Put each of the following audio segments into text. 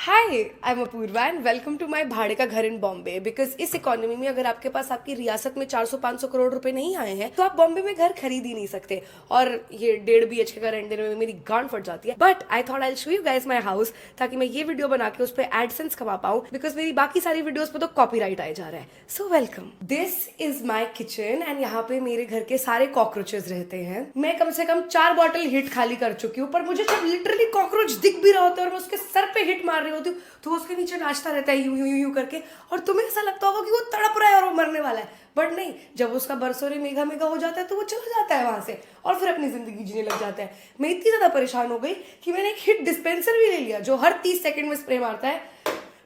Hi I am Apoorva and welcome to my भाड़े का घर इन बॉम्बे। बिकॉज इस इकोनॉमी में अगर आपके पास आपकी रियासत में 400-500 करोड़ रुपए नहीं आए हैं तो आप बॉम्बे में घर खरीद ही नहीं सकते। और ये 1.5 BHK का रेंट देने में मेरी गांड फट जाती है। But I thought I show you guys my house ताकि मैं ये वीडियो बना के उस पर एडसेंस कमा पाऊं, बिकॉज मेरी बाकी सारी वीडियोस पे तो कॉपीराइट आए जा रहा है। So welcome, this is my kitchen and यहाँ पे मेरे घर के सारे कॉकरोचेस रहते हैं। मैं कम से कम 4 बॉटल हिट खाली कर चुकी हूँ, पर मुझे जब लिटरली कॉकरोच दिख भी रहा होता है और मैं उसके सर पे हिट मार रही होती हूँ तो वो उसके नीचे नाचता रहता है यूं यूं यूं यूं करके, और तुम्हें ऐसा लगता होगा कि वो तड़प रहा है और वो मरने वाला है। बट नहीं, जब उसका बरसोरे मेघा मेघा हो जाता है तो वो चला जाता है वहां से और फिर अपनी जिंदगी जीने लग जाता है। मैं इतनी ज्यादा परेशान हो गई कि मैंने एक हिट डिस्पेंसर भी ले लिया जो हर 30 सेकंड में स्प्रे मारता है,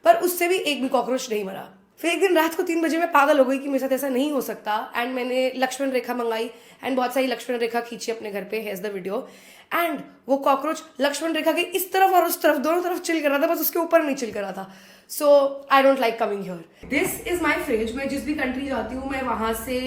पर उससे भी एक भी कॉकरोच नहीं मरा। फिर एक दिन रात को 3 बजे मैं पागल हो गई कि मेरे साथ ऐसा नहीं हो सकता, एंड मैंने लक्ष्मण रेखा मंगाई एंड बहुत सारी लक्ष्मण रेखा खींची अपने घर पे। Hedge the video. एंड वो कॉकरोच लक्ष्मण रेखा के इस तरफ और उस तरफ दोनों तरफ चिल कर रहा था, बस उसके ऊपर नहीं चिल कर रहा था। So I don't like coming here. This is my fridge. मैं जिस भी कंट्री जाती हूँ मैं वहां से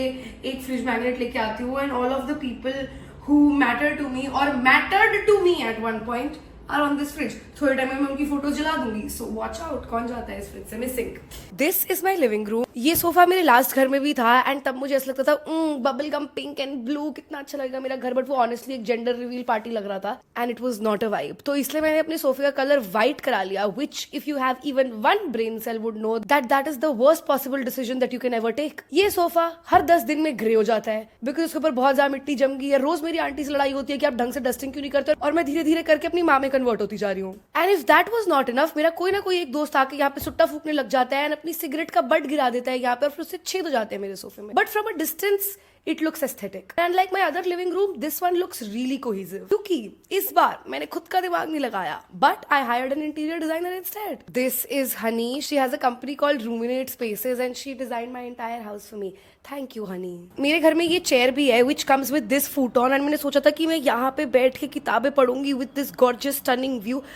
एक फ्रिज मैग्नेट लेके आती हूँ, and all of the people who matter to me और mattered to me at one point are on this fridge. थोड़े टाइम में मैं उनकी फोटोज जला दूंगी, सो वॉच आउट कौन जाता है इस फ्रिज से missing. This is my living room. ये सोफा मेरे लास्ट घर में भी था एंड तब मुझे ऐसा लगता था bubble gum pink and blue कितना अच्छा लगेगा मेरा घर, बट वो ऑनेस्टली एक जेंडर रिवील पार्टी लग रहा था and it was not a vibe. तो इसलिए मैंने अपने सोफे का कलर व्हाइट करा लिया, which if you have even one brain cell would know that is the worst possible decision that you can ever take. ये सोफा हर 10 दिन में ग्रे हो जाता है बिकॉज उसके ऊपर बहुत ज्यादा मिट्टी जम गई है। रोज मेरी आंटी से लड़ाई होती है कि आप ढंग से डस्टिंग क्यों नहीं करते, और मैं धीरे धीरे करके अपनी माँ में कन्वर्ट होती जा रही हूँ। And if that was not enough, मेरा कोई ना कोई एक दोस्त आके यहाँ पे सुट्टा फूकने लग जाता है एंड अपनी सिगरेट का बट गिरा देता है यहाँ पे, और फिर उससे छेद हो जाते हैं मेरे सोफे में। But from a distance it looks aesthetic and like my other living room this one looks really cohesive क्योंकि इस बार मैंने खुद का दिमाग नहीं लगाया but I hired an interior designer instead. This is Honey. She has a company called Ruminate Spaces and she designed my entire house for me. Thank you Honey. मेरे घर में ये चेयर भी है which comes with this futon and मैंने सोचा था कि मैं यहाँ पे बैठ के किताबें पढ़ूंगी with this gorgeous stunning view,